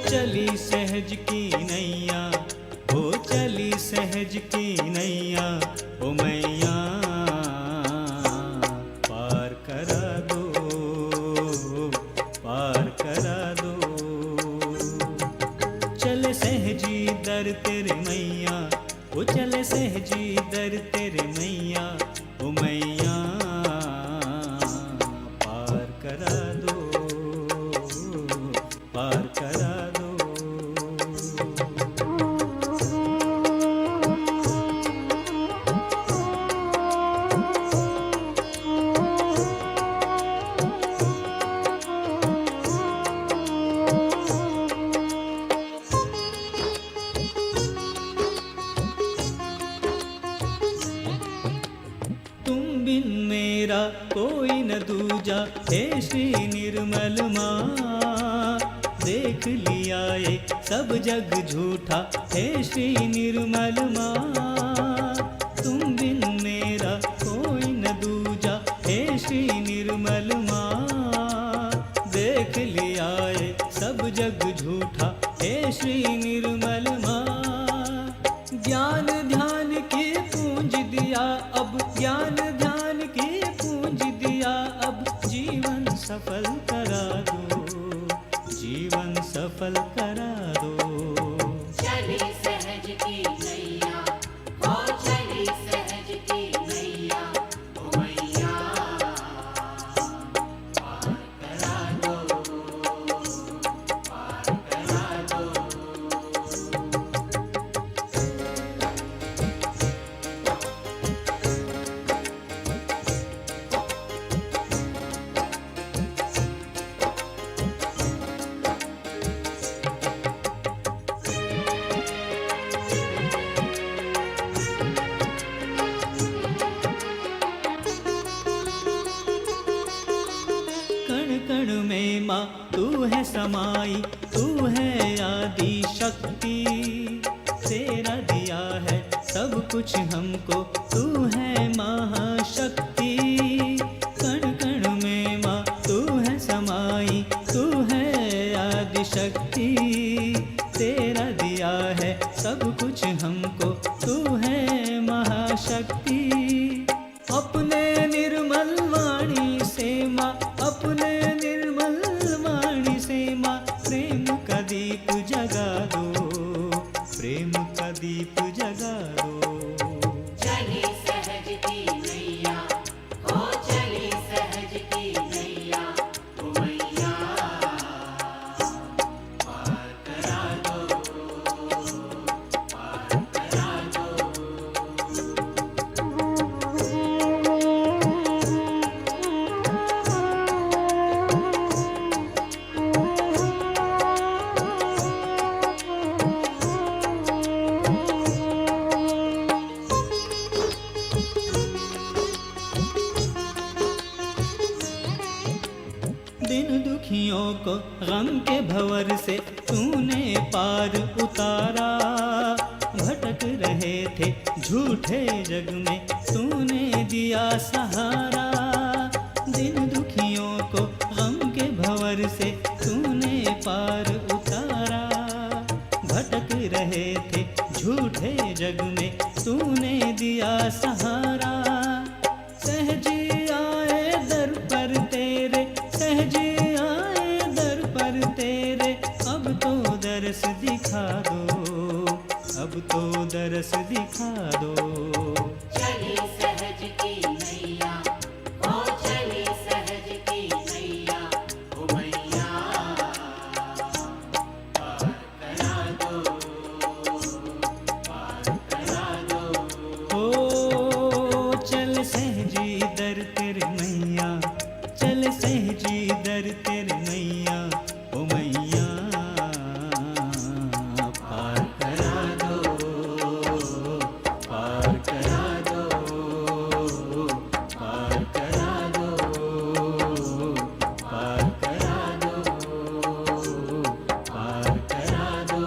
चली सहज की नैया, हो चली सहज की नैया, ओ मैया पार करा दो, पार करा दो। चले सहजी दर तेरे मैया, ओ चले सहजी दर तेरे मैया, ओ मैया पार करा दो, पार करा दो। कोई न दूजा हे श्री निर्मल माँ, देख लिया ये सब जग झूठा हे श्री निर्मल माँ। तुम बिन मेरा कोई न दूजा हे श्री निर्मल माँ, देख लिया ये सब जग झूठा हे श्री निर्मल माँ। ज्ञान ध्यान की पूंज दिया अब, ज्ञान ध्यान की पूंज दिया अब, जीवन सफल करा दो, जीवन सफल करा दो। चली सहज की नैया, हो चली सहज की नैया, ओ मैया पार करा दो, पार करा दो। समाई तू है आदि शक्ति। तेरा दिया है सब कुछ हमको, तू है महाशक्ति। कण कण में माँ तू है समाई, तू है आदि शक्ति। तेरा दिया है सब कुछ हमको, तू है महाशक्ति। अपने निर्मल वाणी से माँ, अपने निर्मल वाणी से माँ, प्रेम का दीप जगा दो, प्रेम का दीप जगा दो। चली सहज की नैया, हो चली सहज की नैया, ओ मैया पार करा दो, पार करा दो। दिन दुखियों को गम के भंवर से तूने पार उतारा। भटक रहे थे झूठे जग में, तूने दिया सहारा। दिन दुखियों को गम के भंवर से तूने पार उतारा। भटक रहे थे झूठे जग में, तूने दिया सहारा। सहज आए दर पर तेरे, सहज आए दर पर तेरे, अब तो दरस दिखा दो, अब तो दरस दिखा दो। चली सहज की नैया, हो चली सहज की नैया, ओ मैया पार करा दो, पार करा दो। ओ चल सहजी दर तेरे मैया, चल सहजी दर तेरे मैया, ओ मैया पार करा दो, पार करा दो, पार करा दो, पार करा दो, पार करा दो।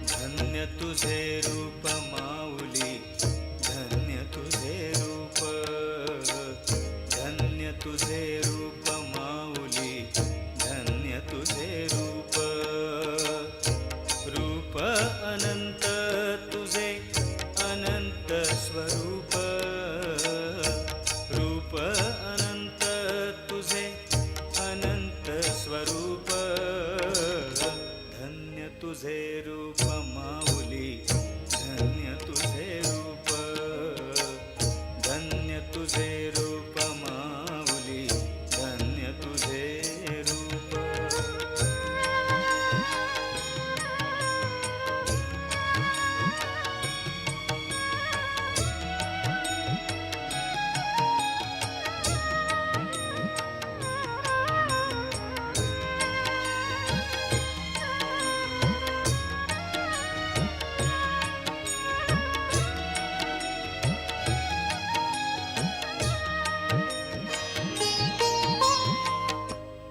धन्य तुझे रूप माऊली, धन्य तुझे रूप, धन्य तुझे रूप माऊली, धन्य तुझे रूप। रूप अनंत तुझे, अनंत स्वरूप, रूप अनंत तुझे, अनंत स्वरूप। धन्य तुझे रूप माऊली, धन्य तुझे रूप, धन्य तुझे रूप माऊली, धन्य तुझे रूप।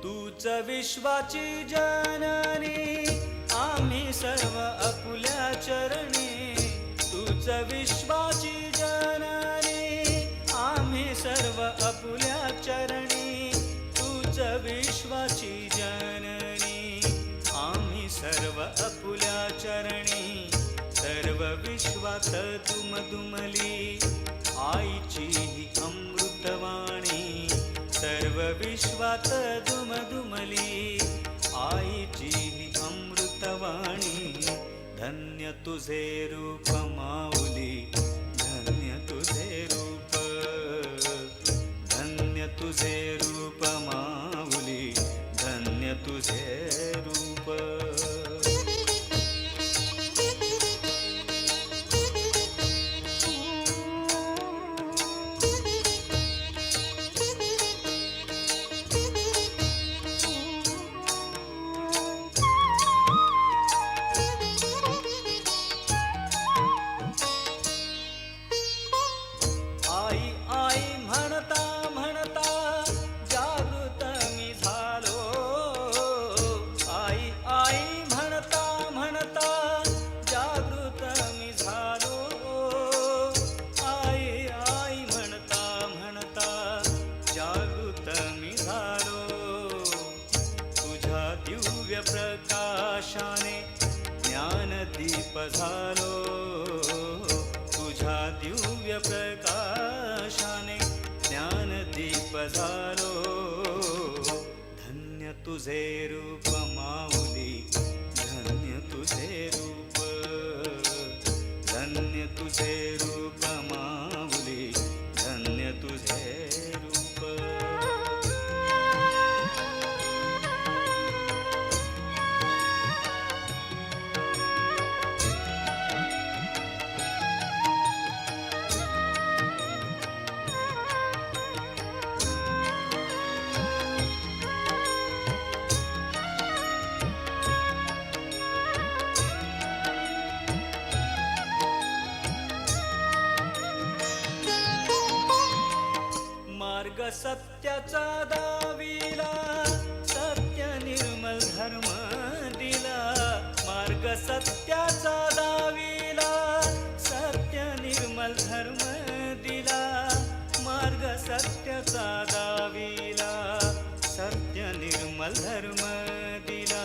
तूच विश्वाची जननी, आम्ही सर्व आपुल्या चरणी। तूच विश्वाची जननी, आम्ही सर्व आपुल्या चरणी। तूच विश्वाची जननी, आम्ही सर्व आपुल्या चरणी। सर्व विश्वात दुमदुमली, आईची ही अमृतवाणी। सर्व विश्वात दुमदुमली, आईची ही अमृतवाणी। धन्य तुझे रूप माऊली, धन्य तुझे रूप, धन्य तुझे रूप माऊली, धन्य तुझे रूप. प्रकाशाने ज्ञानदीप झालो, तुझ्या दिव्य प्रकाशाने ज्ञानदीप झालो. धन्य तुझे रूप माऊली, धन्य तुझे रूप, धन्य तुझे रूप माऊली, धन्य तुझे रूप. मार्ग सत्याचा दाविला, सत्य निर्मल धर्म दिला. मार्ग सत्याचा दाविला, सत्य निर्मल धर्म दिला. मार्ग सत्याचा दाविला, सत्य निर्मल धर्म दिला.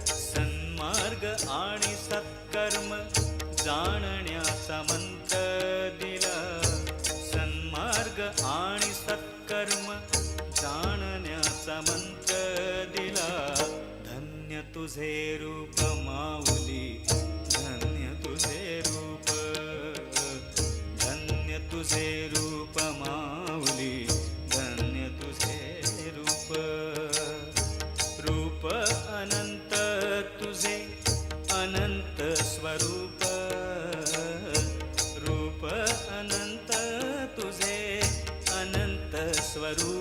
सन्मार्ग आणि सत्कर्म जाणण्याचा मंत्र दिला. सन्मार्ग आणि सत्कर्म जाणण्याचा मंत्र दिला. धन्य तुझे रूप माऊली, धन्य तुझे रूप, धन्य तुझे रूप माऊली, धन्य तुझे रूप. रूप अनंत तुझे, अनंत स्वरूप, रूप अनंत तुझे, अनंत स्वरूप.